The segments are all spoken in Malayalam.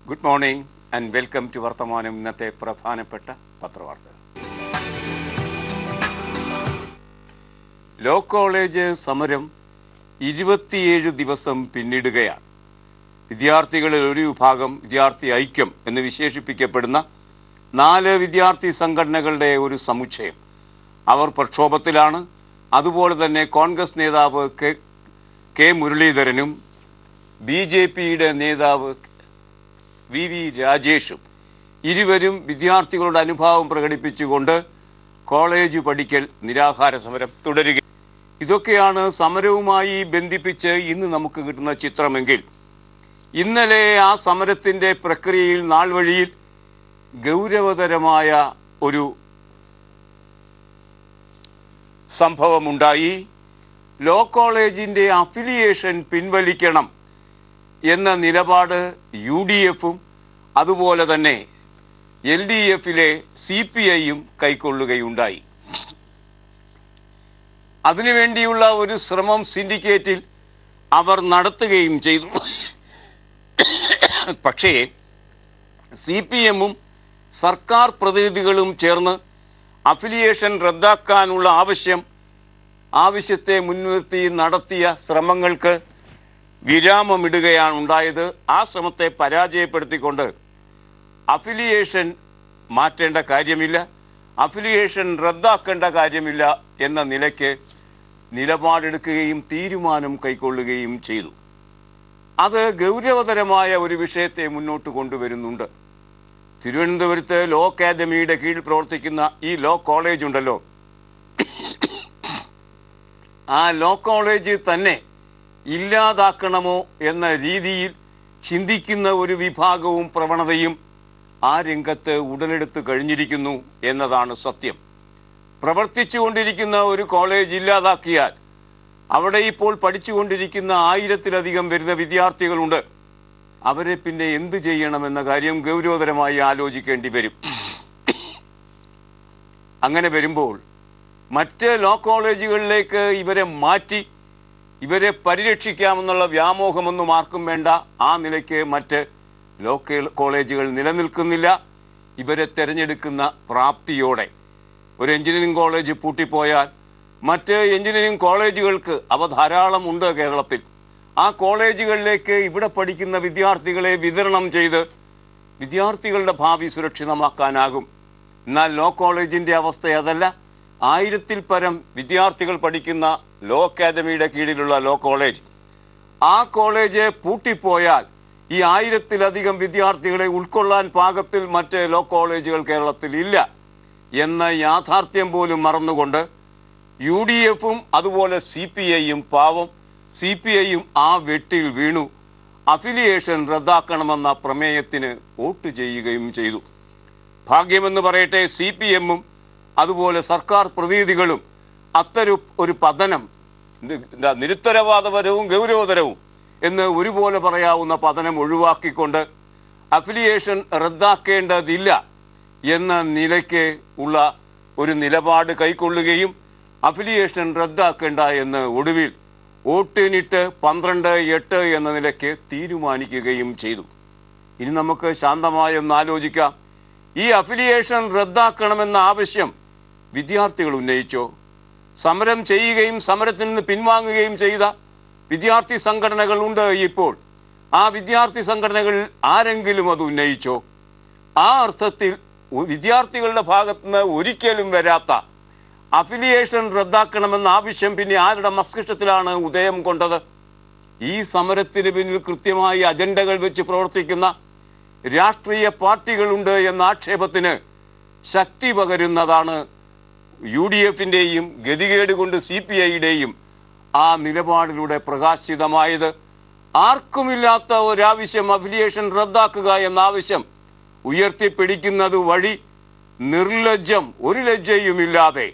Good morning and welcome to Varthamanam. ഇന്നത്തെ പ്രധാനപ്പെട്ട പത്രവാർത്തകൾ. ലോ കോളേജ് സമരം 27 ദിവസം പിന്നിടുകയാണ്. വിദ്യാർത്ഥികളിൽ ഒരു വിഭാഗം, വിദ്യാർത്ഥി ഐക്യം എന്ന് വിശേഷിപ്പിക്കപ്പെടുന്ന 4 വിദ്യാർത്ഥി സംഘടനകളുടെ ഒരു സമുച്ചയം, അവർ പ്രക്ഷോഭത്തിലാണ്. അതുപോലെ തന്നെ കോൺഗ്രസ് നേതാവ് കെ മുരളീധരനും BJPയുടെ നേതാവ് VV രാജേഷും ഇരുവരും വിദ്യാർത്ഥികളുടെ അനുഭാവം പ്രകടിപ്പിച്ചുകൊണ്ട് കോളേജ് പഠിക്കൽ നിരാഹാര സമരം തുടരുക. ഇതൊക്കെയാണ് സമരവുമായി ബന്ധിപ്പിച്ച് ഇന്ന് നമുക്ക് കിട്ടുന്ന ചിത്രമെങ്കിൽ, ഇന്നലെ ആ സമരത്തിൻ്റെ പ്രക്രിയയിൽ നാൾ വഴിയിൽ ഗൗരവതരമായ ഒരു സംഭവമുണ്ടായി. ലോ കോളേജിൻ്റെ അഫിലിയേഷൻ പിൻവലിക്കണം എന്ന നിലപാട് UDFും അതുപോലെ തന്നെ LDFിലെ CPIയും കൈക്കൊള്ളുകയുണ്ടായി. അതിനുവേണ്ടിയുള്ള ഒരു ശ്രമം സിൻഡിക്കേറ്റിൽ അവർ നടത്തുകയും ചെയ്തു. പക്ഷേ CPMും സർക്കാർ പ്രതിനിധികളും ചേർന്ന് അഫിലിയേഷൻ റദ്ദാക്കാനുള്ള ആവശ്യത്തെ മുൻനിർത്തി നടത്തിയ ശ്രമങ്ങൾക്ക് വിരാമമിടുകയാണ് ഉണ്ടായത്. ആ ശ്രമത്തെ പരാജയപ്പെടുത്തിക്കൊണ്ട് അഫിലിയേഷൻ മാറ്റേണ്ട കാര്യമില്ല, അഫിലിയേഷൻ റദ്ദാക്കേണ്ട കാര്യമില്ല എന്ന നിലയ്ക്ക് നിലപാടെടുക്കുകയും തീരുമാനം കൈക്കൊള്ളുകയും ചെയ്തു. അത് ഗൗരവതരമായ ഒരു വിഷയത്തെ മുന്നോട്ട് കൊണ്ടുവരുന്നുണ്ട്. തിരുവനന്തപുരത്ത് ലോ അക്കാദമിയുടെ കീഴിൽ പ്രവർത്തിക്കുന്ന ഈ ലോ കോളേജ് ഉണ്ടല്ലോ, ആ ലോ കോളേജ് തന്നെ ഇല്ലാതാക്കണമോ എന്ന രീതിയിൽ ചിന്തിക്കുന്ന ഒരു വിഭാഗവും പ്രവണതയും ആ രംഗത്ത് ഉടലെടുത്ത് കഴിഞ്ഞിരിക്കുന്നു എന്നതാണ് സത്യം. പ്രവർത്തിച്ചു കൊണ്ടിരിക്കുന്ന ഒരു കോളേജ് ഇല്ലാതാക്കിയാൽ അവിടെ ഇപ്പോൾ പഠിച്ചുകൊണ്ടിരിക്കുന്ന 1000-ലധികം വരുന്ന വിദ്യാർത്ഥികളുണ്ട്. അവരെ പിന്നെ എന്ത് ചെയ്യണമെന്ന കാര്യം ഗൗരവതരമായി ആലോചിക്കേണ്ടി വരും. അങ്ങനെ വരുമ്പോൾ മറ്റ് ലോ കോളേജുകളിലേക്ക് ഇവരെ മാറ്റി ഇവരെ പരിരക്ഷിക്കാമെന്നുള്ള വ്യാമോഹമൊന്നും ആർക്കും വേണ്ട. ആ നിലയ്ക്ക് മറ്റ് ലോ കോളേജുകൾ നിലനിൽക്കുന്നില്ല. ഇവരെ തിരഞ്ഞെടുക്കുന്ന പ്രാപ്തിയോടെ ഒരു എഞ്ചിനീയറിംഗ് കോളേജ് പൂട്ടിപ്പോയാൽ മറ്റ് എഞ്ചിനീയറിംഗ് കോളേജുകൾക്ക് അവ ധാരാളം ഉണ്ട് കേരളത്തിൽ. ആ കോളേജുകളിലേക്ക് ഇവിടെ പഠിക്കുന്ന വിദ്യാർത്ഥികളെ വിതരണം ചെയ്ത് വിദ്യാർത്ഥികളുടെ ഭാവി സുരക്ഷിതമാക്കാനാകും. എന്നാൽ ലോ കോളേജിൻ്റെ അവസ്ഥ അതല്ല. 1000-ൽ പരം വിദ്യാർത്ഥികൾ പഠിക്കുന്ന ലോ അക്കാദമിയുടെ കീഴിലുള്ള ലോ കോളേജ്, ആ കോളേജ് പൂട്ടിപ്പോയാൽ ഈ 1000-ലധികം വിദ്യാർത്ഥികളെ ഉൾക്കൊള്ളാൻ പാകത്തിൽ മറ്റ് ലോ കോളേജുകൾ കേരളത്തിൽ ഇല്ല എന്ന യാഥാർത്ഥ്യം പോലും മറന്നുകൊണ്ട് UDFും അതുപോലെ CPIയും പാവം CPIയും ആ വെട്ടിൽ വീണു അഫിലിയേഷൻ റദ്ദാക്കണമെന്ന പ്രമേയത്തിന് വോട്ട് ചെയ്യുകയും ചെയ്തു. ഭാഗ്യമെന്ന് പറയട്ടെ, CPMും അതുപോലെ സർക്കാർ പ്രതിനിധികളും അത്തരം ഒരു പതനം, നിരുത്തരവാദപരവും ഗൗരവതരവും എന്ന് ഒരുപോലെ പറയാവുന്ന പതനം ഒഴിവാക്കിക്കൊണ്ട് അഫിലിയേഷൻ റദ്ദാക്കേണ്ടതില്ല എന്ന നിലയ്ക്ക് ഉള്ള ഒരു നിലപാട് കൈക്കൊള്ളുകയും അഫിലിയേഷൻ റദ്ദാക്കേണ്ട എന്ന് ഒടുവിൽ വോട്ടിനിട്ട് 12-8 എന്ന നിലയ്ക്ക് തീരുമാനിക്കുകയും ചെയ്തു. ഇനി നമുക്ക് ശാന്തമായി ഒന്ന് ആലോചിക്കാം. ഈ അഫിലിയേഷൻ റദ്ദാക്കണമെന്ന ആവശ്യം വിദ്യാർത്ഥികൾ ഉന്നയിച്ചോ? സമരം ചെയ്യുകയും സമരത്തിൽ നിന്ന് പിൻവാങ്ങുകയും ചെയ്ത വിദ്യാർത്ഥി സംഘടനകളുണ്ട് ഇപ്പോൾ. ആ വിദ്യാർത്ഥി സംഘടനകളിൽ ആരെങ്കിലും അത് ഉന്നയിച്ചോ? ആ അർത്ഥത്തിൽ വിദ്യാർത്ഥികളുടെ ഭാഗത്തുനിന്ന് ഒരിക്കലും വരാത്ത അഫിലിയേഷൻ റദ്ദാക്കണമെന്ന ആവശ്യം പിന്നെ ആരുടെ മസ്തിഷ്കത്തിലാണ് ഉദയം കൊണ്ടത്? ഈ സമരത്തിന് പിന്നിൽ കൃത്യമായി അജണ്ടകൾ വെച്ച് പ്രവർത്തിക്കുന്ന രാഷ്ട്രീയ പാർട്ടികളുണ്ട് എന്ന ആക്ഷേപത്തിന് ശക്തി പകരുന്നതാണ് UDFിൻ്റെയും ഗതികേട് കൊണ്ട് CPIയുടെയും ആ നിലപാടിലൂടെ പ്രകാശിതമായത്. ആർക്കുമില്ലാത്ത ഒരാവശ്യം അഫിലിയേഷൻ റദ്ദാക്കുക എന്ന ആവശ്യം ഉയർത്തിപ്പിടിക്കുന്നത് വഴി നിർലജ്ജം, ഒരു ലജ്ജയുമില്ലാതെ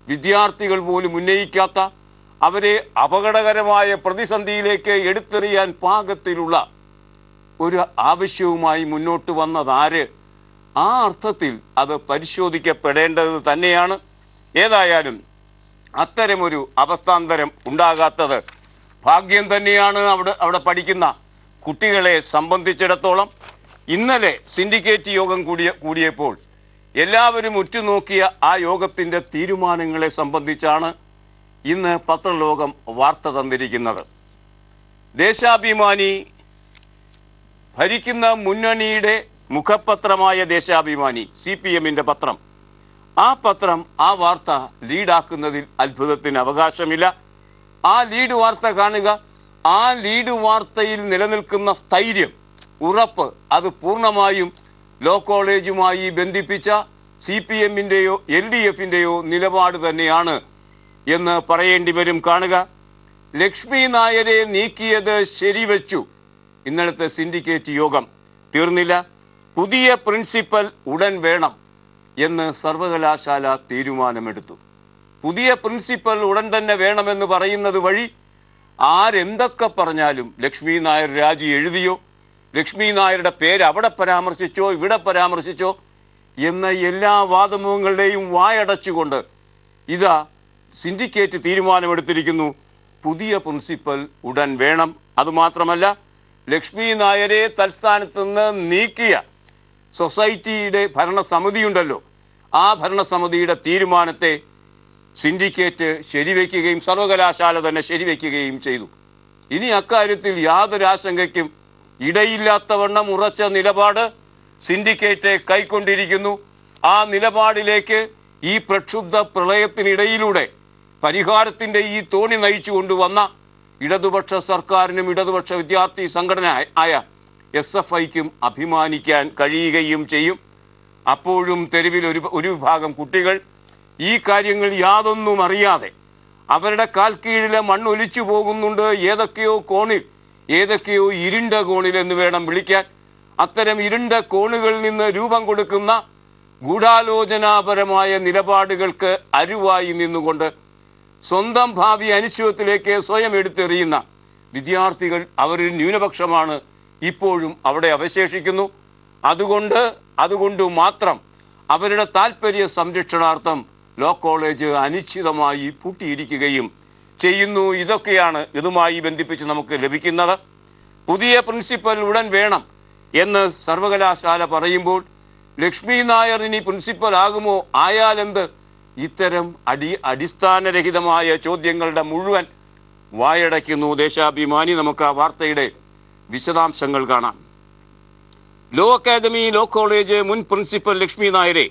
വിദ്യാർത്ഥികൾ പോലും ഉന്നയിക്കാത്ത, അവരെ അപകടകരമായ പ്രതിസന്ധിയിലേക്ക് എടുത്തെറിയാൻ പാകത്തിലുള്ള ഒരു ആവശ്യവുമായി മുന്നോട്ട് വന്നതാര്? ആ അർത്ഥത്തിൽ അത് പരിശോധിക്കപ്പെടേണ്ടത് തന്നെയാണ്. ഏതായാലും അത്തരമൊരു അവസ്ഥാന്തരം ഉണ്ടാകാത്തത് ഭാഗ്യം തന്നെയാണ് അവിടെ പഠിക്കുന്ന കുട്ടികളെ സംബന്ധിച്ചിടത്തോളം. ഇന്നലെ സിൻഡിക്കേറ്റ് യോഗം കൂടിയപ്പോൾ എല്ലാവരും ഉറ്റുനോക്കിയ ആ യോഗത്തിൻ്റെ തീരുമാനങ്ങളെ സംബന്ധിച്ചാണ് ഇന്ന് പത്രലോകം വാർത്ത തന്നിരിക്കുന്നത്. ദേശാഭിമാനി, ഭരിക്കുന്ന മുന്നണിയുടെ മുഖപത്രമായ ദേശാഭിമാനി, CPMൻ്റെ പത്രം, ആ പത്രം ആ വാർത്ത ലീഡാക്കുന്നതിൽ അത്ഭുതത്തിന് അവകാശമില്ല. ആ ലീഡ് വാർത്ത കാണുക. ആ ലീഡ് വാർത്തയിൽ നിലനിൽക്കുന്ന സ്ഥൈര്യം, ഉറപ്പ്, അത് പൂർണ്ണമായും ലോ കോളേജുമായി ബന്ധിപ്പിച്ച CPMൻ്റെയോ LDFൻ്റെയോ നിലപാട് തന്നെയാണ് എന്ന് പറയേണ്ടി വരും. കാണുക, ലക്ഷ്മി നായരെ നീക്കിയത് ശരിവെച്ചു. ഇന്നലത്തെ സിൻഡിക്കേറ്റ് യോഗം തീർന്നില്ല. പുതിയ പ്രിൻസിപ്പൽ ഉടൻ വേണം എന്ന് സർവകലാശാല തീരുമാനമെടുത്തു. പുതിയ പ്രിൻസിപ്പൽ ഉടൻ തന്നെ വേണമെന്ന് പറയുന്നത് വഴി ആരെന്തൊക്കെ പറഞ്ഞാലും ലക്ഷ്മി നായർ രാജി എഴുതിയോ, ലക്ഷ്മി നായരുടെ പേര് അവിടെ പരാമർശിച്ചോ ഇവിടെ പരാമർശിച്ചോ എന്ന എല്ലാ വാദമുഖങ്ങളുടെയും വായടച്ചുകൊണ്ട് ഇതാ സിൻഡിക്കേറ്റ് തീരുമാനമെടുത്തിരിക്കുന്നു. പുതിയ പ്രിൻസിപ്പൽ ഉടൻ വേണം. അതുമാത്രമല്ല, ലക്ഷ്മി നായരെ തൽസ്ഥാനത്ത് നിന്ന് നീക്കിയ സൊസൈറ്റിയുടെ ഭരണസമിതിയുണ്ടല്ലോ, ആ ഭരണസമിതിയുടെ തീരുമാനത്തെ സിൻഡിക്കേറ്റ് ശരിവയ്ക്കുകയും സർവകലാശാല തന്നെ ശരിവയ്ക്കുകയും ചെയ്തു. ഇനി അക്കാര്യത്തിൽ യാതൊരു ആശങ്കയ്ക്കും ഇടയില്ലാത്തവണ്ണം ഉറച്ച നിലപാട് സിൻഡിക്കേറ്റ് കൈക്കൊണ്ടിരിക്കുന്നു. ആ നിലപാടിലേക്ക് ഈ പ്രക്ഷുബ്ധ പ്രളയത്തിനിടയിലൂടെ പരിഹാരത്തിൻ്റെ ഈ തോണി നയിച്ചു കൊണ്ടുവന്ന ഇടതുപക്ഷ സർക്കാരിനും ഇടതുപക്ഷ വിദ്യാർത്ഥി സംഘടന ആയ SFIക്കും അഭിമാനിക്കാൻ കഴിയുകയും ചെയ്യും. അപ്പോഴും തെരുവിൽ ഒരു വിഭാഗം കുട്ടികൾ ഈ കാര്യങ്ങൾ യാതൊന്നും അറിയാതെ അവരുടെ കാൽ കീഴിലെ മണ്ണൊലിച്ചു പോകുന്നുണ്ട്. ഏതൊക്കെയോ കോണിൽ, ഏതൊക്കെയോ ഇരുണ്ട കോണിൽ എന്ന് വേണം വിളിക്കാൻ. അത്തരം ഇരുണ്ട കോണുകളിൽ നിന്ന് രൂപം കൊടുക്കുന്ന ഗൂഢാലോചനാപരമായ നിലപാടുകൾക്ക് അരുവായി നിന്നുകൊണ്ട് സ്വന്തം ഭാവി അനിശ്ചിതത്വത്തിലേക്ക് സ്വയം എടുത്തെറിയുന്ന വിദ്യാർത്ഥികൾ അവരിൽ ന്യൂനപക്ഷമാണ്, ഇപ്പോഴും അവിടെ അവശേഷിക്കുന്നു. അതുകൊണ്ട് മാത്രം അവരുടെ താല്പര്യ സംരക്ഷണാർത്ഥം ലോ കോളേജ് അനിശ്ചിതമായി പൂട്ടിയിരിക്കുകയും ചെയ്യുന്നു. ഇതൊക്കെയാണ് ഇതുമായി ബന്ധിപ്പിച്ച് നമുക്ക് ലഭിക്കുന്നത്. പുതിയ പ്രിൻസിപ്പൽ ഉടൻ വേണം എന്ന് സർവകലാശാല പറയുമ്പോൾ ലക്ഷ്മി നായർ ഇനി പ്രിൻസിപ്പൽ ആകുമോ, ആയാലെന്ത്? ഇത്തരം അടിസ്ഥാനരഹിതമായ ചോദ്യങ്ങളുടെ മുഴുവൻ വായടയ്ക്കുന്നു ദേശാഭിമാനി. നമുക്ക് ആ വാർത്തയുടെ വിശദാംശങ്ങൾ കാണാം. ലോ അക്കാദമി ലോ കോളേജ് മുൻ പ്രിൻസിപ്പൽ ലക്ഷ്മി നായരെ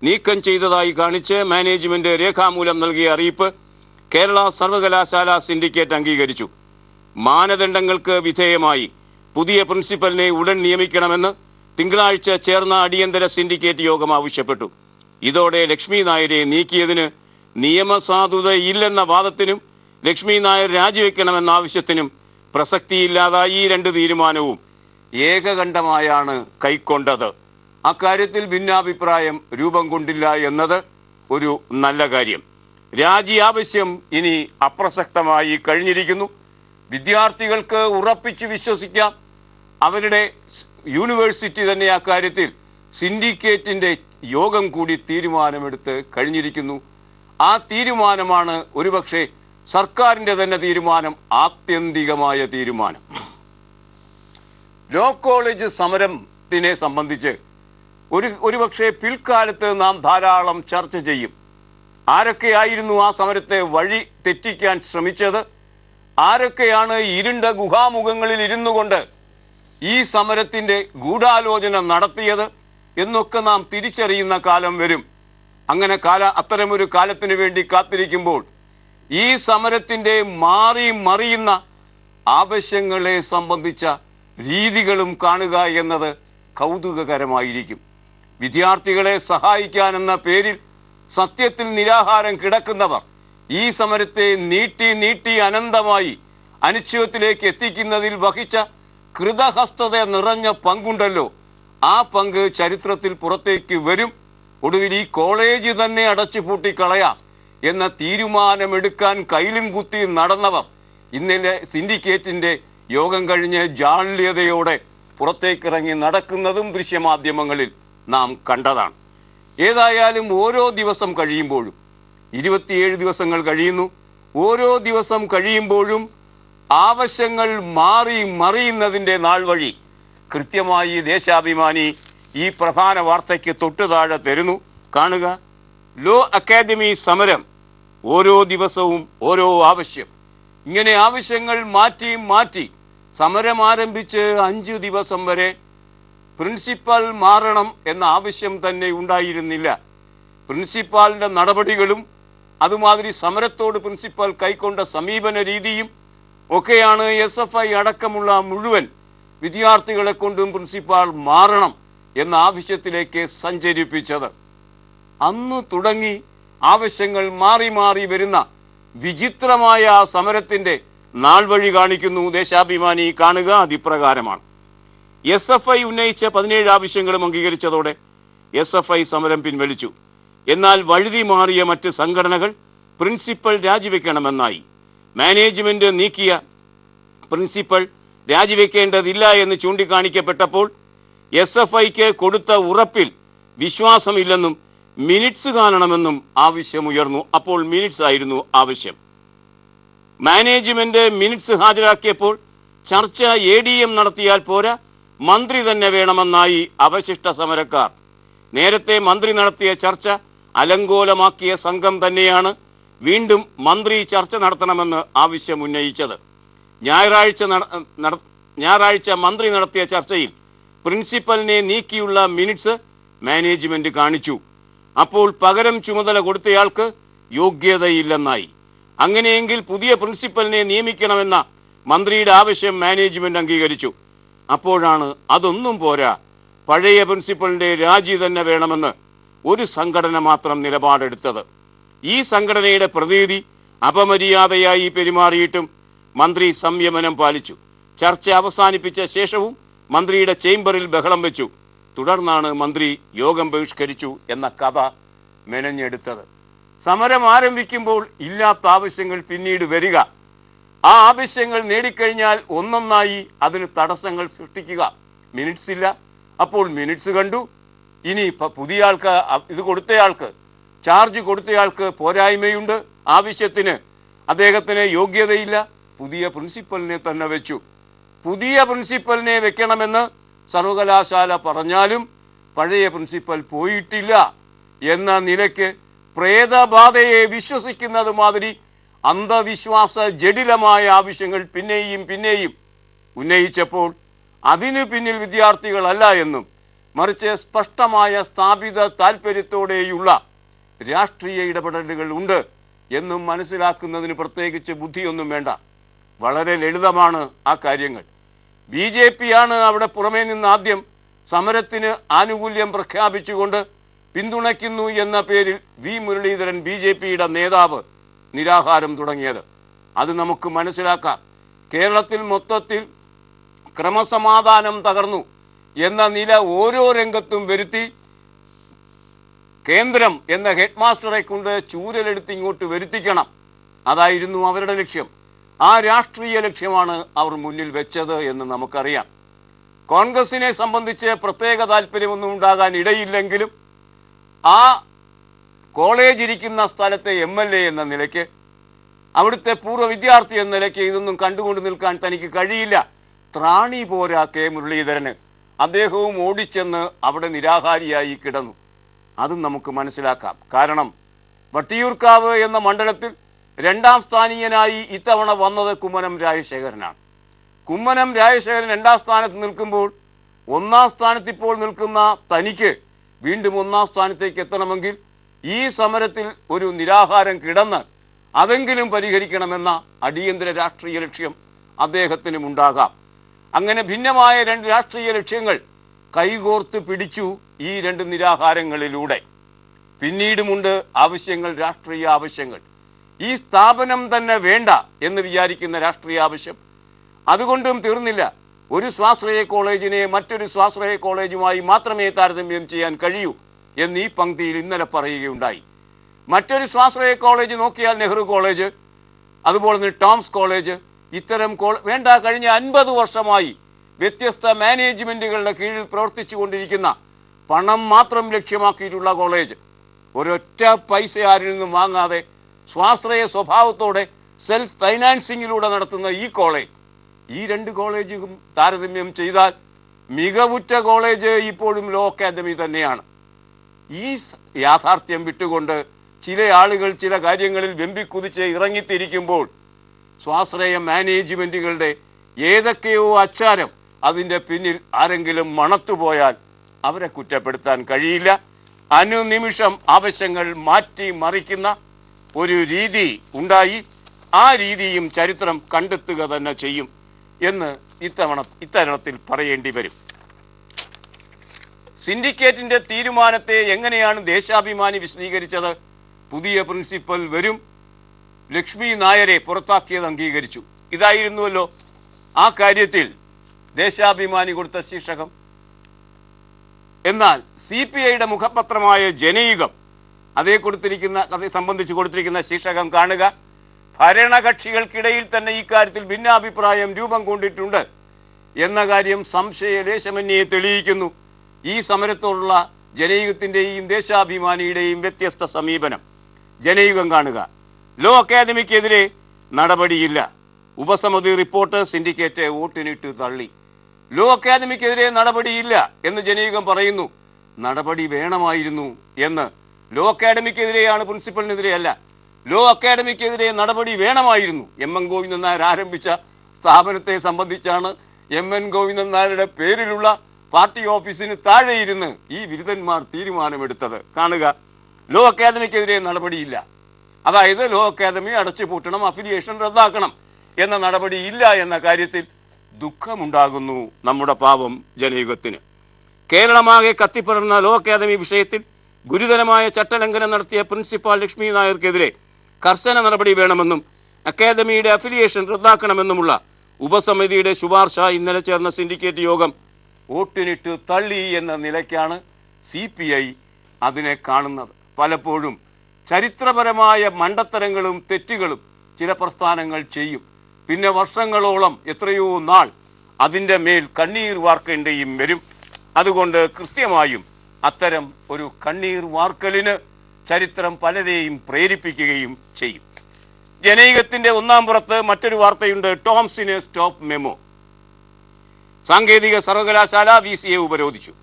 നീക്കം ചെയ്തതായി കാണിച്ച് മാനേജ്മെന്റ് രേഖാമൂലം നൽകിയ അറിയിപ്പ് കേരള സർവകലാശാല സിൻഡിക്കേറ്റ് അംഗീകരിച്ചു. മാനദണ്ഡങ്ങൾക്ക് വിധേയമായി പുതിയ പ്രിൻസിപ്പലിനെ ഉടൻ നിയമിക്കണമെന്ന് തിങ്കളാഴ്ച ചേർന്ന അടിയന്തര സിൻഡിക്കേറ്റ് യോഗം ആവശ്യപ്പെട്ടു. ഇതോടെ ലക്ഷ്മി നായരെ നീക്കിയതിന് നിയമസാധുതയില്ലെന്ന വാദത്തിനും ലക്ഷ്മി നായർ രാജിവെക്കണമെന്ന ആവശ്യത്തിനും പ്രസക്തിയില്ലാതായി. ഈ രണ്ട് തീരുമാനവും ഏകകണ്ഠമായാണ് കൈക്കൊണ്ടത്. അക്കാര്യത്തിൽ ഭിന്നാഭിപ്രായം രൂപം കൊണ്ടില്ല എന്നത് ഒരു നല്ല കാര്യം. രാജി ആവശ്യം ഇനി അപ്രസക്തമായി കഴിഞ്ഞിരിക്കുന്നു. വിദ്യാർത്ഥികൾക്ക് ഉറപ്പിച്ച് വിശ്വസിക്കാം, അവരുടെ യൂണിവേഴ്സിറ്റി തന്നെ അക്കാര്യത്തിൽ സിൻഡിക്കേറ്റിൻ്റെ യോഗം കൂടി തീരുമാനമെടുത്ത് കഴിഞ്ഞിരിക്കുന്നു. ആ തീരുമാനമാണ് ഒരുപക്ഷെ സർക്കാരിൻ്റെ തന്നെ തീരുമാനം, ആത്യന്തികമായ തീരുമാനം. ലോ കോളേജ് സമരത്തിനെ സംബന്ധിച്ച് ഒരുപക്ഷെ പിൽക്കാലത്ത് നാം ധാരാളം ചർച്ച ചെയ്യും. ആരൊക്കെയായിരുന്നു ആ സമരത്തെ വഴി തെറ്റിക്കാൻ ശ്രമിച്ചത്, ആരൊക്കെയാണ് ഇരുണ്ട ഗുഹാമുഖങ്ങളിൽ ഇരുന്നു കൊണ്ട് ഈ സമരത്തിൻ്റെ ഗൂഢാലോചന നടത്തിയത് എന്നൊക്കെ നാം തിരിച്ചറിയുന്ന കാലം വരും. അങ്ങനെ അത്തരമൊരു കാലത്തിന് വേണ്ടി കാത്തിരിക്കുമ്പോൾ ഈ സമരത്തിൻ്റെ മാറി മറിയുന്ന ആവശ്യങ്ങളെ സംബന്ധിച്ച രീതികളും കാണുക എന്നത് കൗതുകകരമായിരിക്കും. വിദ്യാർത്ഥികളെ സഹായിക്കാനെന്ന പേരിൽ സത്യത്തിൽ നിരാഹാരം കിടക്കുന്നവർ ഈ സമരത്തെ നീട്ടി അനന്തമായി അനിശ്ചിതത്വത്തിലേക്ക് എത്തിക്കുന്നതിൽ വഹിച്ച കൃതഹസ്തത നിറഞ്ഞ പങ്കുണ്ടല്ലോ, ആ പങ്ക് ചരിത്രത്തിൽ പുറത്തേക്ക് വരും. ഒടുവിൽ ഈ കോളേജ് തന്നെ അടച്ചു പൂട്ടിക്കളയാം എന്ന തീരുമാനമെടുക്കാൻ കൈലും കുത്തി നടന്നവർ ഇന്നലെ സിൻഡിക്കേറ്റിൻ്റെ യോഗം കഴിഞ്ഞ് ജാള്യതയോടെ പുറത്തേക്കിറങ്ങി നടക്കുന്നതും ദൃശ്യമാധ്യമങ്ങളിൽ നാം കണ്ടതാണ്. ഏതായാലും ഓരോ ദിവസം കഴിയുമ്പോഴും 27 ദിവസങ്ങൾ കഴിയുന്നു. ഓരോ ദിവസം കഴിയുമ്പോഴും ആവശ്യങ്ങൾ മാറി മറിയുന്നതിൻ്റെ നാൾ വഴി കൃത്യമായി ദേശാഭിമാനി ഈ പ്രധാന വാർത്തയ്ക്ക് തൊട്ടു താഴെ തരുന്നു. കാണുക, ലോ അക്കാദമി സമരം, ഓരോ ദിവസവും ഓരോ ആവശ്യം. ഇങ്ങനെ ആവശ്യങ്ങൾ മാറ്റി മാറ്റി സമരം ആരംഭിച്ച് 5 ദിവസം വരെ പ്രിൻസിപ്പൽ മാറണം എന്ന ആവശ്യം തന്നെ ഉണ്ടായിരുന്നില്ല. പ്രിൻസിപ്പാളിൻ്റെ നടപടികളും അതുമാതിരി സമരത്തോട് പ്രിൻസിപ്പൽ കൈക്കൊണ്ട സമീപന രീതിയും ഒക്കെയാണ് SFI അടക്കമുള്ള മുഴുവൻ വിദ്യാർത്ഥികളെ കൊണ്ടും പ്രിൻസിപ്പാൾ മാറണം എന്ന ആവശ്യത്തിലേക്ക് സഞ്ചരിപ്പിച്ചത്. അന്ന് തുടങ്ങി ആവശ്യങ്ങൾ മാറി മാറി വരുന്ന വിചിത്രമായ സമരത്തിൻ്റെ നാൾ വഴി കാണിക്കുന്നു ദേശാഭിമാനി. കാണുക, അതിപ്രകാരമാണ്. SFI ഉന്നയിച്ച 17 ആവശ്യങ്ങളും അംഗീകരിച്ചതോടെ SFI സമരം പിൻവലിച്ചു. എന്നാൽ വഴുതി മാറിയ മറ്റ് സംഘടനകൾ പ്രിൻസിപ്പൽ രാജിവെക്കണമെന്നായി. മാനേജ്മെൻറ്റ് നീക്കിയ പ്രിൻസിപ്പൽ രാജിവെക്കേണ്ടതില്ല എന്ന് ചൂണ്ടിക്കാണിക്കപ്പെട്ടപ്പോൾ SFIക്ക് കൊടുത്ത ഉറപ്പിൽ വിശ്വാസമില്ലെന്നും മിനിറ്റ്സ് കാണണമെന്നും ആവശ്യമുയർന്നു. അപ്പോൾ മിനിറ്റ്സ് ആയിരുന്നു ആവശ്യം. മാനേജ്മെൻറ്റ് മിനിറ്റ്സ് ഹാജരാക്കിയപ്പോൾ ചർച്ച ADM നടത്തിയാൽ പോരാ, മന്ത്രി തന്നെ വേണമെന്നായി അവശിഷ്ട സമരക്കാർ. നേരത്തെ മന്ത്രി നടത്തിയ ചർച്ച അലങ്കോലമാക്കിയ സംഘം തന്നെയാണ് വീണ്ടും മന്ത്രി ചർച്ച നടത്തണമെന്ന് ആവശ്യമുന്നയിച്ചത്. ഞായറാഴ്ച മന്ത്രി നടത്തിയ ചർച്ചയിൽ പ്രിൻസിപ്പലിനെ നീക്കിയുള്ള മിനിറ്റ്സ് മാനേജ്മെൻറ്റ് കാണിച്ചു. അപ്പോൾ പകരം ചുമതല കൊടുത്തയാൾക്ക് യോഗ്യതയില്ലെന്നായി. അങ്ങനെയെങ്കിൽ പുതിയ പ്രിൻസിപ്പലിനെ നിയമിക്കണമെന്ന മന്ത്രിയുടെ ആവശ്യം മാനേജ്മെൻറ്റ് അംഗീകരിച്ചു. അപ്പോഴാണ് അതൊന്നും പോരാ, പഴയ പ്രിൻസിപ്പലിൻ്റെ രാജി തന്നെ വേണമെന്ന് ഒരു സംഘടന മാത്രം നിലപാടെടുത്തത്. ഈ സംഘടനയുടെ പ്രതിനിധി അപമര്യാദയായി പെരുമാറിയിട്ടും മന്ത്രി സംയമനം പാലിച്ചു. ചർച്ച അവസാനിപ്പിച്ച ശേഷവും മന്ത്രിയുടെ ചേംബറിൽ ബഹളം വെച്ചു. തുടർന്നാണ് മന്ത്രി യോഗം ബഹിഷ്കരിച്ചു എന്ന കഥ മെനഞ്ഞെടുത്തത്. സമരം ആരംഭിക്കുമ്പോൾ ഇല്ലാത്ത ആവശ്യങ്ങൾ പിന്നീട് വരിക, ആ ആവശ്യങ്ങൾ നേടിക്കഴിഞ്ഞാൽ ഒന്നൊന്നായി അതിന് തടസ്സങ്ങൾ സൃഷ്ടിക്കുക. മിനിറ്റ്സ് ഇല്ല, അപ്പോൾ മിനിറ്റ്സ് കണ്ടു. ഇനി പുതിയ ആൾക്ക്, ഇത് കൊടുത്തയാൾക്ക്, ചാർജ് കൊടുത്തയാൾക്ക് പോരായ്മയുണ്ട്, ആവശ്യത്തിന് അദ്ദേഹത്തിന് യോഗ്യതയില്ല, പുതിയ പ്രിൻസിപ്പലിനെ തന്നെ വെച്ചു. പുതിയ പ്രിൻസിപ്പലിനെ വെക്കണമെന്ന് സർവകലാശാല പറഞ്ഞാലും പഴയ പ്രിൻസിപ്പൽ പോയിട്ടില്ല എന്ന നിലയ്ക്ക് പ്രേതബാധയെ വിശ്വസിക്കുന്നത് മാതിരി അന്ധവിശ്വാസ ജഡിലമായ ആവശ്യങ്ങൾ പിന്നെയും ഉന്നയിച്ചപ്പോൾ അതിനു പിന്നിൽ വിദ്യാർത്ഥികളല്ല എന്നും മറിച്ച് സ്പഷ്ടമായ സ്ഥാപിത താൽപ്പര്യത്തോടെയുള്ള രാഷ്ട്രീയ ഇടപെടലുകൾ ഉണ്ട് എന്നും മനസ്സിലാക്കുന്നതിന് പ്രത്യേകിച്ച് ബുദ്ധിയൊന്നും വേണ്ട. വളരെ ലളിതമാണ് ആ കാര്യങ്ങൾ. BJP ആണ് അവിടെ പുറമേ നിന്ന് ആദ്യം സമരത്തിന് ആനുകൂല്യം പ്രഖ്യാപിച്ചുകൊണ്ട് പിന്തുണയ്ക്കുന്നു എന്ന പേരിൽ മുരളീധരൻ BJPയുടെ നേതാവ് നിരാഹാരം തുടങ്ങിയത്. അത് നമുക്ക് മനസ്സിലാക്കാം. കേരളത്തിൽ മൊത്തത്തിൽ ക്രമസമാധാനം തകർന്നു എന്ന നില ഓരോ രംഗത്തും വരുത്തി കേന്ദ്രം എന്ന ഹെഡ് മാസ്റ്ററെ കൊണ്ട് ചൂരലെടുത്ത് ഇങ്ങോട്ട് വരുത്തിക്കണം, അതായിരുന്നു അവരുടെ ലക്ഷ്യം. ആ രാഷ്ട്രീയ ലക്ഷ്യമാണ് അവർ മുന്നിൽ വെച്ചത് എന്ന് നമുക്കറിയാം. കോൺഗ്രസിനെ സംബന്ധിച്ച് പ്രത്യേക താല്പര്യമൊന്നും ഉണ്ടാകാൻ ഇടയില്ലെങ്കിലും ആ കോളേജ് ഇരിക്കുന്ന സ്ഥലത്തെ MLA എന്ന നിലയ്ക്ക്, അവിടുത്തെ പൂർവ്വ വിദ്യാർത്ഥി എന്ന നിലയ്ക്ക് ഇതൊന്നും കണ്ടുകൊണ്ട് നിൽക്കാൻ തനിക്ക് കഴിയില്ല. ത്രാണി പോരാ മുരളീധരന്. അദ്ദേഹവും ഓടിച്ചെന്ന് അവിടെ നിരാഹാരിയായി കിടന്നു. അതും നമുക്ക് മനസ്സിലാക്കാം. കാരണം വട്ടിയൂർക്കാവ് എന്ന മണ്ഡലത്തിൽ 2ാം സ്ഥാനീയനായി ഇത്തവണ വന്നത് കുമ്മനം രാജശേഖരനാണ്. കുമ്മനം രാജശേഖരൻ 2ാം സ്ഥാനത്ത് നിൽക്കുമ്പോൾ 1ാം സ്ഥാനത്ത് ഇപ്പോൾ നിൽക്കുന്ന തനിക്ക് വീണ്ടും 1ാം സ്ഥാനത്തേക്ക് എത്തണമെങ്കിൽ ഈ സമരത്തിൽ ഒരു നിരാഹാരം കിടന്ന് അതെങ്കിലും പരിഹരിക്കണമെന്ന അടിയന്തര രാഷ്ട്രീയ ലക്ഷ്യം അദ്ദേഹത്തിനും ഉണ്ടാകാം. അങ്ങനെ ഭിന്നമായ 2 രാഷ്ട്രീയ ലക്ഷ്യങ്ങൾ കൈകോർത്ത് പിടിച്ചു ഈ 2 നിരാഹാരങ്ങളിലൂടെ. പിന്നീടുമുണ്ട് ആവശ്യങ്ങൾ, രാഷ്ട്രീയ ആവശ്യങ്ങൾ. ഈ സ്ഥാപനം തന്നെ വേണ്ട എന്ന് വിചാരിക്കുന്ന രാഷ്ട്രീയ ആവശ്യം. അതുകൊണ്ടും തീർന്നില്ല. ഒരു സ്വാശ്രയ കോളേജിനെ മറ്റൊരു സ്വാശ്രയ കോളേജുമായി മാത്രമേ താരതമ്യം ചെയ്യാൻ കഴിയൂ എന്ന് ഈ പങ്ക്തിയിൽ ഇന്നലെ പറയുകയുണ്ടായി. മറ്റൊരു സ്വാശ്രയ കോളേജ് നോക്കിയാൽ നെഹ്റു കോളേജ്, അതുപോലെ തന്നെ ടോംസ് കോളേജ്, ഇത്തരം വേണ്ട. കഴിഞ്ഞ 50 വർഷമായി വ്യത്യസ്ത മാനേജ്മെൻറ്റുകളുടെ കീഴിൽ പ്രവർത്തിച്ചു കൊണ്ടിരിക്കുന്ന, പണം മാത്രം ലക്ഷ്യമാക്കിയിട്ടുള്ള കോളേജ്, ഒരൊറ്റ പൈസ ആരിൽ നിന്നും വാങ്ങാതെ സ്വാശ്രയ സ്വഭാവത്തോടെ സെൽഫ് ഫൈനാൻസിങ്ങിലൂടെ നടത്തുന്ന ഈ കോളേജ്, ഈ 2 കോളേജും താരതമ്യം ചെയ്താൽ മികവുറ്റ കോളേജ് ഇപ്പോഴും ലോ അക്കാദമി തന്നെയാണ്. ഈ യാഥാർത്ഥ്യം വിട്ടുകൊണ്ട് ചില ആളുകൾ ചില കാര്യങ്ങളിൽ വെമ്പിക്കുതിച്ച് ഇറങ്ങിത്തിരിക്കുമ്പോൾ സ്വാശ്രയ മാനേജ്മെൻറ്റുകളുടെ ഏതൊക്കെയോ അച്ചാരം അതിൻ്റെ പിന്നിൽ ആരെങ്കിലും മണത്തുപോയാൽ അവരെ കുറ്റപ്പെടുത്താൻ കഴിയില്ല. അനുനിമിഷം ആവശ്യങ്ങൾ മാറ്റി മറിക്കുന്ന ഒരു രീതി ഉണ്ടായി. ആ രീതിയും ചരിത്രം കണ്ടെത്തുക തന്നെ ചെയ്യും എന്ന് ഇത്തരണത്തിൽ പറയേണ്ടി വരും. സിൻഡിക്കേറ്റിൻ്റെ തീരുമാനത്തെ എങ്ങനെയാണ് ദേശാഭിമാനി വിശദീകരിച്ചത്? പുതിയ പ്രിൻസിപ്പൽ വരും, ലക്ഷ്മി നായരെ പുറത്താക്കിയത് അംഗീകരിച്ചു. ഇതായിരുന്നുവല്ലോ ആ കാര്യത്തിൽ ദേശാഭിമാനി കൊടുത്ത ശീർഷകം. എന്നാൽ CPIയുടെ മുഖപത്രമായ ജനയുഗം അതേ സംബന്ധിച്ച് കൊടുത്തിരിക്കുന്ന ശീർഷകം കാണുക. ഭരണകക്ഷികൾക്കിടയിൽ തന്നെ ഇക്കാര്യത്തിൽ ഭിന്നാഭിപ്രായം രൂപം കൊണ്ടിട്ടുണ്ട് എന്ന കാര്യം സംശയലേശമന്യേ തെളിയിക്കുന്നു. ഈ സമരത്തോടുള്ള ജനയുഗത്തിൻ്റെയും ദേശാഭിമാനിയുടെയും വ്യത്യസ്ത സമീപനം. ജനയുഗം കാണുക. ലോ അക്കാദമിക്കെതിരെ നടപടിയില്ല. ഉപസമിതി റിപ്പോർട്ട് സിൻഡിക്കേറ്റ് വോട്ടിനിട്ട് തള്ളി. ലോ അക്കാദമിക്കെതിരെ നടപടിയില്ല എന്ന് ജനയുഗം പറയുന്നു. നടപടി വേണമായിരുന്നു എന്ന്. ലോ അക്കാദമിക്കെതിരെയാണ്, പ്രിൻസിപ്പലിനെതിരെയല്ല. ലോ അക്കാദമിക്കെതിരെ നടപടി വേണമായിരുന്നു. MN ഗോവിന്ദൻ നായർ ആരംഭിച്ച സ്ഥാപനത്തെ സംബന്ധിച്ചാണ് MN ഗോവിന്ദൻ നായരുടെ പേരിലുള്ള പാർട്ടി ഓഫീസിന് താഴെ ഇരുന്ന് ഈ ബിരുദന്മാർ തീരുമാനമെടുത്തത് കാണുക. ലോ അക്കാദമിക്കെതിരെ നടപടിയില്ല. അതായത് ലോ അക്കാദമി അടച്ചുപൂട്ടണം, അഫിലിയേഷൻ റദ്ദാക്കണം എന്ന നടപടിയില്ല എന്ന കാര്യത്തിൽ ദുഃഖമുണ്ടാകുന്നു നമ്മുടെ പാവം ജനയുഗത്തിന്. കേരളമാകെ കത്തിപ്പടർന്ന ലോ അക്കാദമി വിഷയത്തിൽ ഗുരുതരമായ ചട്ടലംഘനം നടത്തിയ പ്രിൻസിപ്പാൾ ലക്ഷ്മി നായർക്കെതിരെ കർശന നടപടി വേണമെന്നും അക്കാദമിയുടെ അഫിലിയേഷൻ റദ്ദാക്കണമെന്നുമുള്ള ഉപസമിതിയുടെ ശുപാർശ ഇന്നലെ ചേർന്ന സിൻഡിക്കേറ്റ് യോഗം വോട്ടിനിട്ട് തള്ളി എന്ന നിലയ്ക്കാണ് CPI അതിനെ കാണുന്നത്. പലപ്പോഴും ചരിത്രപരമായ മണ്ടത്തരങ്ങളും തെറ്റുകളും ചില പ്രസ്ഥാനങ്ങൾ ചെയ്യും. പിന്നെ വർഷങ്ങളോളം എത്രയോ നാൾ അതിൻ്റെ മേൽ കണ്ണീർ വാർക്കേണ്ടിയും വരും. അതുകൊണ്ട് കൃത്യമായും അത്തരം ഒരു കണ്ണീർ വാർക്കലിന് ചരിത്രം പലരെയും പ്രേരിപ്പിക്കുകയും ചെയ്യും. ജനയുഗത്തിൻ്റെ ഒന്നാം പുറത്ത് മറ്റൊരു വാർത്തയുണ്ട്. ടോംസിന് സ്റ്റോപ്പ് മെമ്മോ. സാങ്കേതിക സർവകലാശാല VCA ഉപരോധിച്ചു.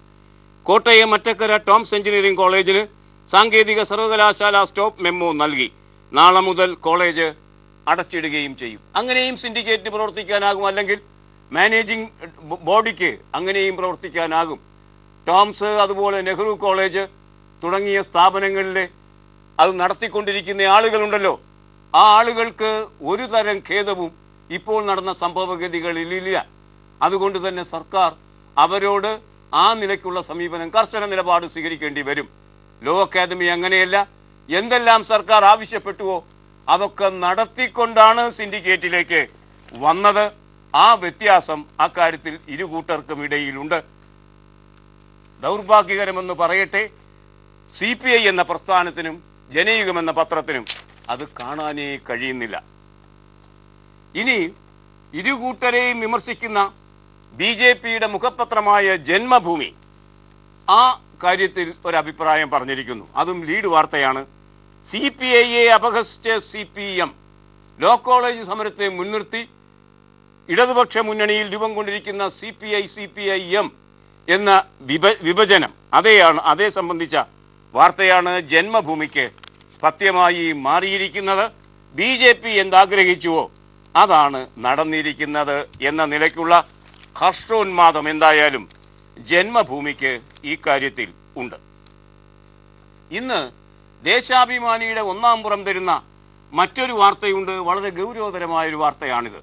കോട്ടയം മറ്റക്കര ടോംസ് എഞ്ചിനീയറിംഗ് കോളേജിന് സാങ്കേതിക സർവകലാശാല സ്റ്റോപ്പ് മെമ്മോ നൽകി. നാളെ മുതൽ കോളേജ് അടച്ചിടുകയും ചെയ്യും. അങ്ങനെയും സിൻഡിക്കേറ്റിന് പ്രവർത്തിക്കാനാകും, അല്ലെങ്കിൽ മാനേജിംഗ് ബോഡിക്ക് അങ്ങനെയും പ്രവർത്തിക്കാനാകും. ടോംസ്, അതുപോലെ നെഹ്റു കോളേജ് തുടങ്ങിയ സ്ഥാപനങ്ങളിലെ അത് നടത്തിക്കൊണ്ടിരിക്കുന്ന ആളുകളുണ്ടല്ലോ, ആ ആളുകൾക്ക് ഒരു തരം ഖേദവും ഇപ്പോൾ നടന്ന സംഭവഗതികളിലില്ല. അതുകൊണ്ട് തന്നെ സർക്കാർ അവരോട് ആ നിലയ്ക്കുള്ള സമീപനം, കർശന നിലപാട് സ്വീകരിക്കേണ്ടി വരും. ലോ അക്കാദമി അങ്ങനെയല്ല. എന്തെല്ലാം സർക്കാർ ആവശ്യപ്പെട്ടുവോ അതൊക്കെ നടത്തിക്കൊണ്ടാണ് സിൻഡിക്കേറ്റിലേക്ക് വന്നത്. ആ വ്യത്യാസം അക്കാര്യത്തിൽ ഇരുകൂട്ടർക്കും ഇടയിലുണ്ട്. ദൗർഭാഗ്യകരമെന്ന് പറയട്ടെ, CPI എന്ന പ്രസ്ഥാനത്തിനും ജനയുഗം എന്ന പത്രത്തിനും അത് കാണാനേ കഴിയുന്നില്ല. ഇനി ഇരുകൂട്ടരെയും വിമർശിക്കുന്ന BJPയുടെ മുഖപത്രമായ ജന്മഭൂമി ആ കാര്യത്തിൽ ഒരഭിപ്രായം പറഞ്ഞിരിക്കുന്നു. അതും ലീഡ് വാർത്തയാണ്. CPIയെ അപഹസിച്ച CPM ലോ കോളേജ് സമരത്തെ മുൻനിർത്തി ഇടതുപക്ഷ മുന്നണിയിൽ രൂപം കൊണ്ടിരിക്കുന്ന CPI-CPIM എന്ന വിഭജനം അതേ സംബന്ധിച്ച വാർത്തയാണ് ജന്മഭൂമിക്ക് പത്യമായി മാറിയിരിക്കുന്നത്. BJP എന്താഗ്രഹിച്ചുവോ അതാണ് നടന്നിരിക്കുന്നത് എന്ന നിലയ്ക്കുള്ള ഹർഷോന്മാദം എന്തായാലും ജന്മഭൂമിക്ക് ഈ കാര്യത്തിൽ ഉണ്ട്. ഇന്ന് ദേശാഭിമാനിയുടെ ഒന്നാം പുറം തരുന്ന മറ്റൊരു വാർത്തയുണ്ട്. വളരെ ഗൗരവതരമായൊരു വാർത്തയാണിത്.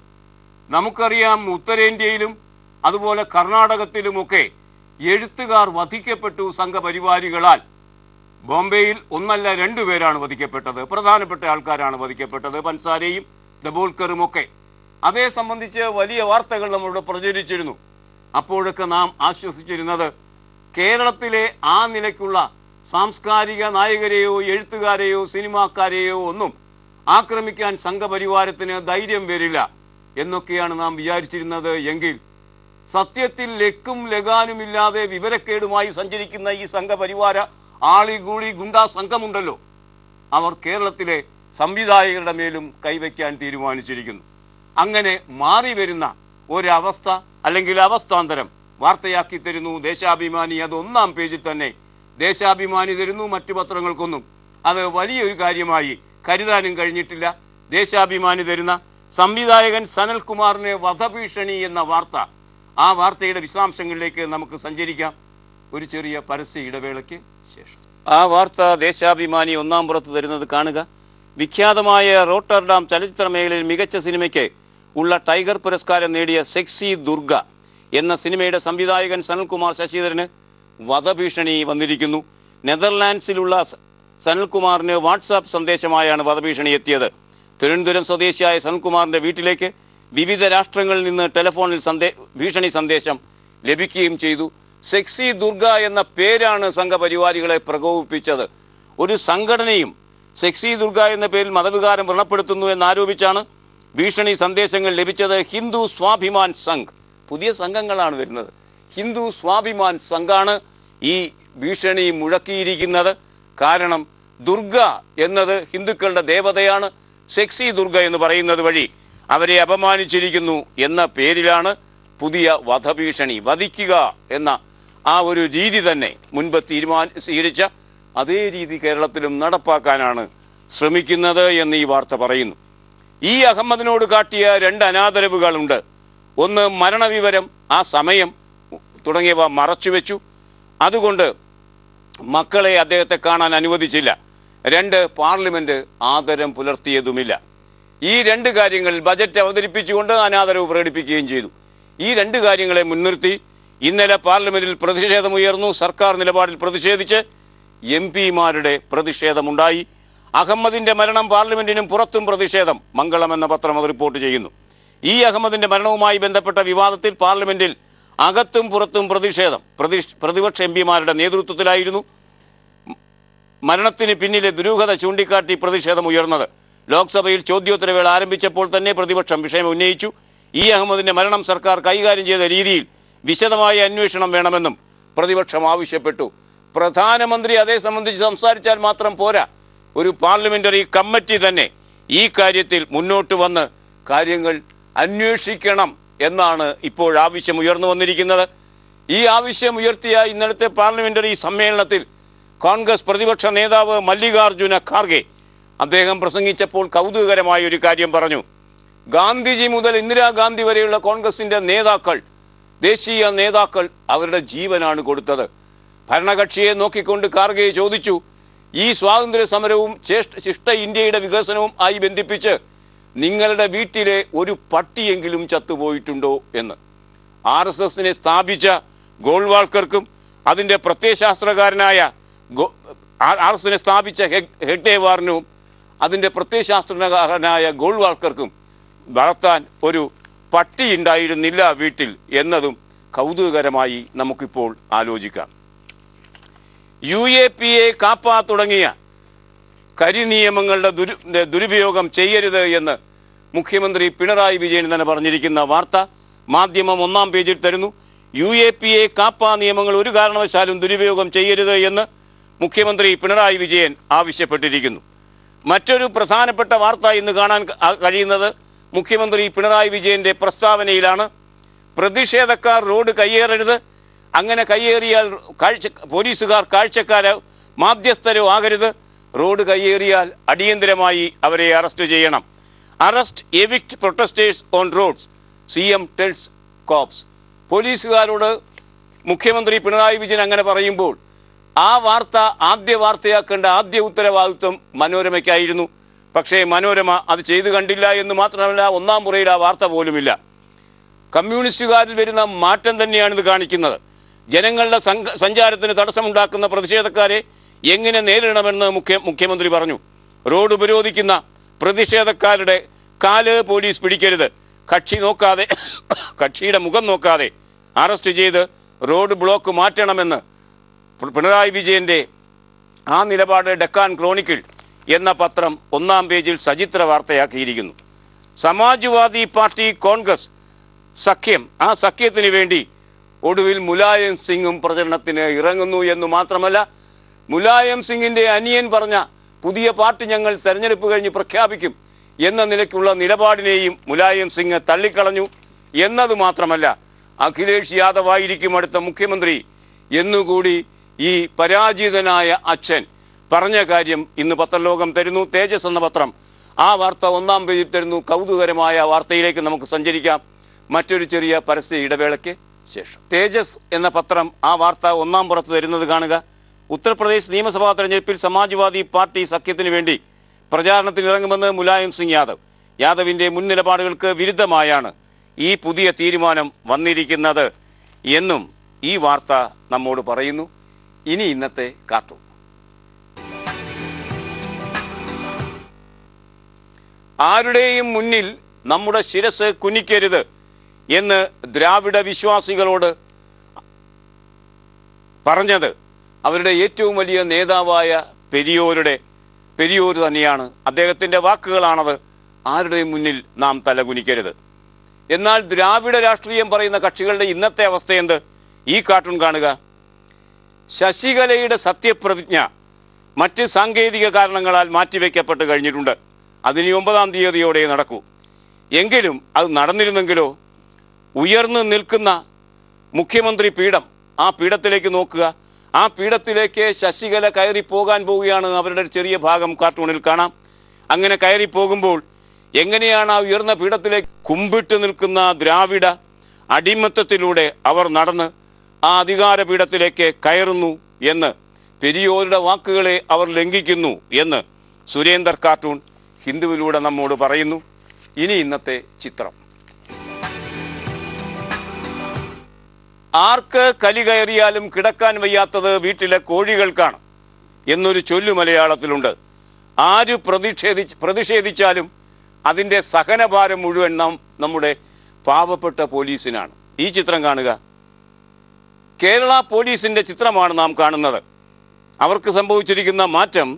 നമുക്കറിയാം, ഉത്തരേന്ത്യയിലും അതുപോലെ കർണാടകത്തിലുമൊക്കെ എഴുത്തുകാർ വധിക്കപ്പെട്ടു സംഘപരിവാരികളാൽ. ബോംബെയിൽ ഒന്നല്ല 2 പേരാണ് വധിക്കപ്പെട്ടത്. പ്രധാനപ്പെട്ട ആൾക്കാരാണ് വധിക്കപ്പെട്ടത്, പൻസാരയും ദബോൾക്കറുമൊക്കെ. അതേ സംബന്ധിച്ച് വലിയ വാർത്തകൾ നമ്മളിവിടെ പ്രചരിച്ചിരുന്നു. അപ്പോഴൊക്കെ നാം ആശ്വസിച്ചിരുന്നത് കേരളത്തിലെ ആ നിലയ്ക്കുള്ള സാംസ്കാരിക നായകരെയോ എഴുത്തുകാരെയോ സിനിമാക്കാരെയോ ഒന്നും ആക്രമിക്കാൻ സംഘപരിവാരത്തിന് ധൈര്യം വരില്ല എന്നൊക്കെയാണ് നാം വിചാരിച്ചിരുന്നത്. എങ്കിൽ സത്യത്തിൽ ലക്കും ലഗാനുമില്ലാതെ വിവരക്കേടുമായി സഞ്ചരിക്കുന്ന ഈ സംഘപരിവാര ആളിഗൂളി ഗുണ്ടാ സംഘമുണ്ടല്ലോ, അവർ കേരളത്തിലെ സംവിധായകരുടെ മേലും കൈവയ്ക്കാൻ തീരുമാനിച്ചിരിക്കുന്നു. അങ്ങനെ മാറി വരുന്ന ഒരവസ്ഥ അല്ലെങ്കിൽ അവസ്ഥാന്തരം വാർത്തയാക്കി തരുന്നു ദേശാഭിമാനി. അത് 1-ാം പേജിൽ തന്നെ ദേശാഭിമാനി തരുന്നു. മറ്റു പത്രങ്ങൾക്കൊന്നും അത് വലിയൊരു കാര്യമായി കരുതാനും കഴിഞ്ഞിട്ടില്ല. ദേശാഭിമാനി തരുന്ന സംവിധായകൻ സനൽകുമാറിന് വധഭീഷണി എന്ന വാർത്ത, ആ വാർത്തയുടെ വിശദാംശങ്ങളിലേക്ക് നമുക്ക് സഞ്ചരിക്കാം ഒരു ചെറിയ പരസ്യ ഇടവേളയ്ക്ക് ശേഷം. ആ വാർത്ത ദേശാഭിമാനി 1-ാം പുറത്ത് തരുന്നത് കാണുക. വിഖ്യാതമായ റോട്ടർഡാം ചലച്ചിത്ര മേഖലയിൽ മികച്ച സിനിമയ്ക്ക് ഉള്ള ടൈഗർ പുരസ്കാരം നേടിയ സെക്സി ദുർഗ എന്ന സിനിമയുടെ സംവിധായകൻ സനൽകുമാർ ശശിധരന് വധഭീഷണി വന്നിരിക്കുന്നു. നെതർലാൻഡ്സിലുള്ള സനൽകുമാറിന് വാട്സാപ്പ് സന്ദേശമായാണ് വധഭീഷണി എത്തിയത്. തിരുവനന്തപുരം സ്വദേശിയായ സനൽകുമാറിൻ്റെ വീട്ടിലേക്ക് വിവിധ രാഷ്ട്രങ്ങളിൽ നിന്ന് ടെലിഫോണിൽ ഭീഷണി സന്ദേശം ലഭിക്കുകയും ചെയ്തു. സെക്സി ദുർഗ എന്ന പേരാണ് സംഘപരിവാരികളെ പ്രകോപിപ്പിച്ചത്. ഒരു സംഘടനയും സെക്സി ദുർഗ എന്ന പേരിൽ മതവികാരം വ്രണപ്പെടുത്തുന്നു എന്നാരോപിച്ചാണ് ഭീഷണി സന്ദേശങ്ങൾ ലഭിച്ചത്. ഹിന്ദു സ്വാഭിമാൻ സംഘ്, പുതിയ സംഘങ്ങളാണ് വരുന്നത്. ഹിന്ദു സ്വാഭിമാൻ സംഘാണ് ഈ ഭീഷണി മുഴക്കിയിരിക്കുന്നത്. കാരണം ദുർഗ എന്നത് ഹിന്ദുക്കളുടെ ദേവതയാണ്. സെക്സി ദുർഗ എന്ന് പറയുന്നത് വഴി അവരെ അപമാനിച്ചിരിക്കുന്നു എന്ന പേരിലാണ് പുതിയ വധഭീഷണി. വധിക്കുക എന്ന ആ ഒരു രീതി തന്നെ മുൻപ് സ്വീകരിച്ച അതേ രീതി കേരളത്തിലും നടപ്പാക്കാനാണ് ശ്രമിക്കുന്നത് എന്ന് ഈ വാർത്ത പറയുന്നു. ഈ അഹമ്മദിനോട് കാട്ടിയ 2 അനാദരവുകളുണ്ട്. ഒന്ന്, മരണവിവരം, ആ സമയം തുടങ്ങിയവ മറച്ചുവെച്ചു. അതുകൊണ്ട് മക്കളെ അദ്ദേഹത്തെ കാണാൻ അനുവദിച്ചില്ല. 2, പാർലമെൻറ്റ് ആദരം പുലർത്തിയതുമില്ല. ഈ 2 കാര്യങ്ങൾ ബജറ്റ് അവതരിപ്പിച്ചുകൊണ്ട് അനാദരവ് പ്രകടിപ്പിക്കുകയും ചെയ്തു. ഈ 2 കാര്യങ്ങളെ മുൻനിർത്തി ഇന്നലെ പാർലമെൻറ്റിൽ പ്രതിഷേധമുയർന്നു. സർക്കാർ നിലപാടിൽ പ്രതിഷേധിച്ച് MP-മാരുടെ പ്രതിഷേധമുണ്ടായി. അഹമ്മദിൻ്റെ മരണം പാർലമെൻറ്റിനും പുറത്തും പ്രതിഷേധം. മംഗളം എന്ന പത്രം അത് റിപ്പോർട്ട് ചെയ്യുന്നു. ഈ അഹമ്മദിൻ്റെ മരണവുമായി ബന്ധപ്പെട്ട വിവാദത്തിൽ പാർലമെൻറ്റിൽ അകത്തും പുറത്തും പ്രതിഷേധം. പ്രതിപക്ഷ MP-മാരുടെ നേതൃത്വത്തിലായിരുന്നു മരണത്തിന് പിന്നിലെ ദുരൂഹത ചൂണ്ടിക്കാട്ടി പ്രതിഷേധമുയർന്നത്. ലോക്സഭയിൽ ചോദ്യോത്തരവേള ആരംഭിച്ചപ്പോൾ തന്നെ പ്രതിപക്ഷം വിഷയം ഉന്നയിച്ചു. ഈ അഹമ്മദിൻ്റെ മരണം സർക്കാർ കൈകാര്യം ചെയ്ത രീതിയിൽ വിശദമായ അന്വേഷണം വേണമെന്നും പ്രതിപക്ഷം ആവശ്യപ്പെട്ടു. പ്രധാനമന്ത്രി അതേ സംബന്ധിച്ച് സംസാരിച്ചാൽ മാത്രം പോരാ, ഒരു പാർലമെൻ്ററി കമ്മിറ്റി തന്നെ ഈ കാര്യത്തിൽ മുന്നോട്ട് വന്ന് കാര്യങ്ങൾ അന്വേഷിക്കണം എന്നാണ് ഇപ്പോൾ ആവശ്യം ഉയർന്നു വന്നിരിക്കുന്നത്. ഈ ആവശ്യം ഉയർത്തിയ ഇന്നലത്തെ പാർലമെൻ്ററി സമ്മേളനത്തിൽ കോൺഗ്രസ് പ്രതിപക്ഷ നേതാവ് മല്ലികാർജുന ഖാർഗെ അദ്ദേഹം പ്രസംഗിച്ചപ്പോൾ കൗതുകകരമായ ഒരു കാര്യം പറഞ്ഞു. ഗാന്ധിജി മുതൽ ഇന്ദിരാഗാന്ധി വരെയുള്ള കോൺഗ്രസിൻ്റെ നേതാക്കൾ, ദേശീയ നേതാക്കൾ അവരുടെ ജീവനാണ് കൊടുത്തത്. ഭരണകക്ഷിയെ നോക്കിക്കൊണ്ട് ഖാർഗെ ചോദിച്ചു, ഈ സ്വാതന്ത്ര്യ സമരവും ശിഷ്ട ഇന്ത്യയുടെ വികസനവും ആയി ബന്ധിപ്പിച്ച് നിങ്ങളുടെ വീട്ടിലെ ഒരു പട്ടിയെങ്കിലും ചത്തുപോയിട്ടുണ്ടോ എന്ന്. RSSനെ സ്ഥാപിച്ച ഗോൾവാൾക്കർക്കും അതിൻ്റെ പ്രത്യയശാസ്ത്രകാരനായ RSSനെ സ്ഥാപിച്ച ഹെഗ്ഡേവാറിനും അതിൻ്റെ പ്രത്യയശാസ്ത്രകാരനായ ഗോൾവാൾക്കർക്കും വളർത്താൻ ഒരു പട്ടി ഉണ്ടായിരുന്നില്ല വീട്ടിൽ എന്നതും കൗതുകകരമായി നമുക്കിപ്പോൾ ആലോചിക്കാം. UAPA, കാപ്പ തുടങ്ങിയ കരിനിയമങ്ങളുടെ ദുരുപയോഗം ചെയ്യരുത് എന്ന് മുഖ്യമന്ത്രി പിണറായി വിജയൻ തന്നെ പറഞ്ഞിരിക്കുന്ന വാർത്ത മാധ്യമം 1-ാം പേജിൽ തരുന്നു. UAPA, കാപ്പ നിയമങ്ങൾ ഒരു കാരണവശാലും ദുരുപയോഗം ചെയ്യരുത് എന്ന് മുഖ്യമന്ത്രി പിണറായി വിജയൻ ആവശ്യപ്പെട്ടിരിക്കുന്നു. മറ്റൊരു പ്രധാനപ്പെട്ട വാർത്ത ഇന്ന് കാണാൻ കഴിയുന്നത് മുഖ്യമന്ത്രി പിണറായി വിജയൻ്റെ പ്രസ്താവനയിലാണ്. പ്രതിഷേധക്കാർ റോഡ് കയ്യേറരുത്, അങ്ങനെ കയ്യേറിയാൽ പോലീസുകാർ കാഴ്ചക്കാരോ മാധ്യസ്ഥരോ ആകരുത്, റോഡ് കയ്യേറിയാൽ അടിയന്തരമായി അവരെ അറസ്റ്റ് ചെയ്യണം. Arrest evict protesters on roads, CM tells cops. പോലീസുകാരോട് മുഖ്യമന്ത്രി പിണറായി വിജയൻ അങ്ങനെ പറയുമ്പോൾ ആ വാർത്ത ആദ്യ വാർത്തയാക്കേണ്ട ആദ്യ ഉത്തരവാദിത്വം മനോരമയ്ക്കായിരുന്നു. പക്ഷേ മനോരമ അത് ചെയ്തു കണ്ടില്ല എന്ന് മാത്രമല്ല, 1-ാം മുറയിൽ ആ വാർത്ത പോലുമില്ല. കമ്മ്യൂണിസ്റ്റുകാരിൽ വരുന്ന മാറ്റം തന്നെയാണിത് കാണിക്കുന്നത്. ജനങ്ങളുടെ സഞ്ചാരത്തിന് തടസ്സമുണ്ടാക്കുന്ന പ്രതിഷേധക്കാരെ എങ്ങനെ നേരിടണമെന്ന് മുഖ്യമന്ത്രി പറഞ്ഞു. റോഡ് ഉപരോധിക്കുന്ന പ്രതിഷേധക്കാരുടെ കാല് പോലീസ് പിടിക്കരുത്, കക്ഷി നോക്കാതെ, കക്ഷിയുടെ മുഖം നോക്കാതെ അറസ്റ്റ് ചെയ്ത് റോഡ് ബ്ലോക്ക് മാറ്റണമെന്ന് പിണറായി വിജയൻ്റെ ആ നിലപാട് ഡെക്കാൻ ക്രോണിക്കിൾ എന്ന പത്രം 1-ാം പേജിൽ സചിത്ര വാർത്തയാക്കിയിരിക്കുന്നു. സമാജ്വാദി പാർട്ടി കോൺഗ്രസ് സഖ്യം, ആ സഖ്യത്തിന് വേണ്ടി ഒടുവിൽ മുലായം സിംഗും പ്രചരണത്തിന് ഇറങ്ങുന്നു എന്ന് മാത്രമല്ല, മുലായം സിംഗിൻ്റെ അനിയൻ പറഞ്ഞ പുതിയ പാർട്ടി ഞങ്ങൾ തെരഞ്ഞെടുപ്പ് കഴിഞ്ഞ് പ്രഖ്യാപിക്കും എന്ന നിലയ്ക്കുള്ള നിലപാടിനെയും മുലായം സിംഗ് തള്ളിക്കളഞ്ഞു എന്നത് മാത്രമല്ല, അഖിലേഷ് യാദവ് ആയിരിക്കും അടുത്ത മുഖ്യമന്ത്രി എന്നുകൂടി ഈ പരാജിതനായ അച്ഛൻ പറഞ്ഞ കാര്യം ഇന്ന് പത്രലോകം തരുന്നു. തേജസ് എന്ന പത്രം ആ വാർത്ത ഒന്നാം പേജിൽ തരുന്നു. കൗതുകകരമായ വാർത്തയിലേക്ക് നമുക്ക് സഞ്ചരിക്കാം മറ്റൊരു ചെറിയ പരസ്യ ഇടവേളയ്ക്ക് ശേഷം. തേജസ് എന്ന പത്രം ആ വാർത്ത ഒന്നാം പുറത്ത് തരുന്നത് കാണുക. ഉത്തർപ്രദേശ് നിയമസഭാ തെരഞ്ഞെടുപ്പിൽ സമാജ്വാദി പാർട്ടി സഖ്യത്തിന് വേണ്ടി പ്രചാരണത്തിനിറങ്ങുമെന്ന് മുലായം സിംഗ് യാദവ്. യാദവിൻ്റെ മുൻ നിലപാടുകൾക്ക് വിരുദ്ധമായാണ് ഈ പുതിയ തീരുമാനം വന്നിരിക്കുന്നത് എന്നും ഈ വാർത്ത നമ്മോട് പറയുന്നു. ഇനി ഇന്നത്തെ കാർട്ടൂൺ. ആരുടെയും മുന്നിൽ നമ്മുടെ ശിരസ് കുനിക്കരുത് എന്ന് ദ്രാവിഡ വിശ്വാസികളോട് പറഞ്ഞത് അവരുടെ ഏറ്റവും വലിയ നേതാവായ പെരിയോർ തന്നെയാണ്. അദ്ദേഹത്തിൻ്റെ വാക്കുകളാണത്. ആരുടെയും മുന്നിൽ നാം തലകുനിക്കരുത്. എന്നാൽ ദ്രാവിഡ രാഷ്ട്രീയം പറയുന്ന കക്ഷികളുടെ ഇന്നത്തെ അവസ്ഥ എന്ത്? ഈ കാർട്ടൂൺ കാണുക. ശശികലയുടെ സത്യപ്രതിജ്ഞ മറ്റ് സാങ്കേതിക കാരണങ്ങളാൽ മാറ്റിവെക്കപ്പെട്ട് കഴിഞ്ഞിട്ടുണ്ട്. അതിന് 9-ാം തീയതിയോടെ നടക്കൂ. എങ്കിലും അത് നടന്നിരുന്നെങ്കിലോ ഉയർന്നു നിൽക്കുന്ന മുഖ്യമന്ത്രി പീഠം, ആ പീഠത്തിലേക്ക് നോക്കുക. ആ പീഠത്തിലേക്ക് ശശികല കയറി പോകാൻ പോവുകയാണ്. അവരുടെ ചെറിയ ഭാഗം കാർട്ടൂണിൽ കാണാം. അങ്ങനെ കയറി പോകുമ്പോൾ എങ്ങനെയാണ് ആ ഉയർന്ന പീഠത്തിലേക്ക് കുമ്പിട്ട് നിൽക്കുന്ന ദ്രാവിഡ അടിമത്തത്തിലൂടെ അവർ നടന്ന് ആ അധികാര പീഠത്തിലേക്ക് കയറുന്നു എന്ന്, പെരിയോരുടെ വാക്കുകളെ അവർ ലംഘിക്കുന്നു എന്ന് സുരേന്ദർ കാർട്ടൂൺ ഹിന്ദുവിലൂടെ നമ്മോട് പറയുന്നു. ഇനി ഇന്നത്തെ ചിത്രം. ആർക്ക് കലി കയറിയാലും കിടക്കാൻ വയ്യാത്തത് വീട്ടിലെ കോഴികൾക്കാണ് എന്നൊരു ചൊല്ലു മലയാളത്തിലുണ്ട്. ആര് പ്രതിഷേധിച്ചാലും അതിൻ്റെ സഹനഭാരം മുഴുവൻ നമ്മുടെ പാവപ്പെട്ട പോലീസിനാണ്. ഈ ചിത്രം കാണുക. കേരള പോലീസിൻ്റെ ചിത്രമാണ് നാം കാണുന്നത്. അവർക്ക് സംഭവിച്ചിരിക്കുന്ന മാറ്റം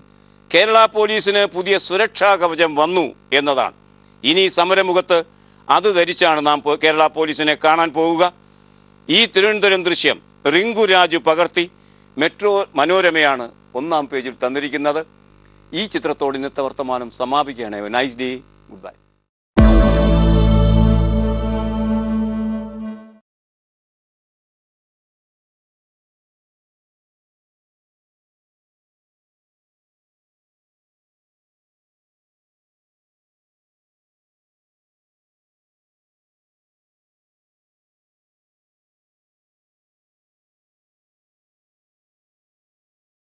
കേരള പോലീസിന് പുതിയ സുരക്ഷാ കവചം വന്നു എന്നതാണ്. ഇനി സമരമുഖത്ത് അത് ധരിച്ചാണ് നാം കേരള പോലീസിനെ കാണാൻ പോവുക. ഈ തിരുവനന്തപുരം ദൃശ്യം റിങ്കു രാജു പകർത്തി മെട്രോ മനോരമയാണ് ഒന്നാം പേജിൽ തന്നിരിക്കുന്നത്. ഈ ചിത്രത്തോട് ഇന്നത്തെ വർത്തമാനം സമാപിക്കുകയാണ്. Nice day, good by.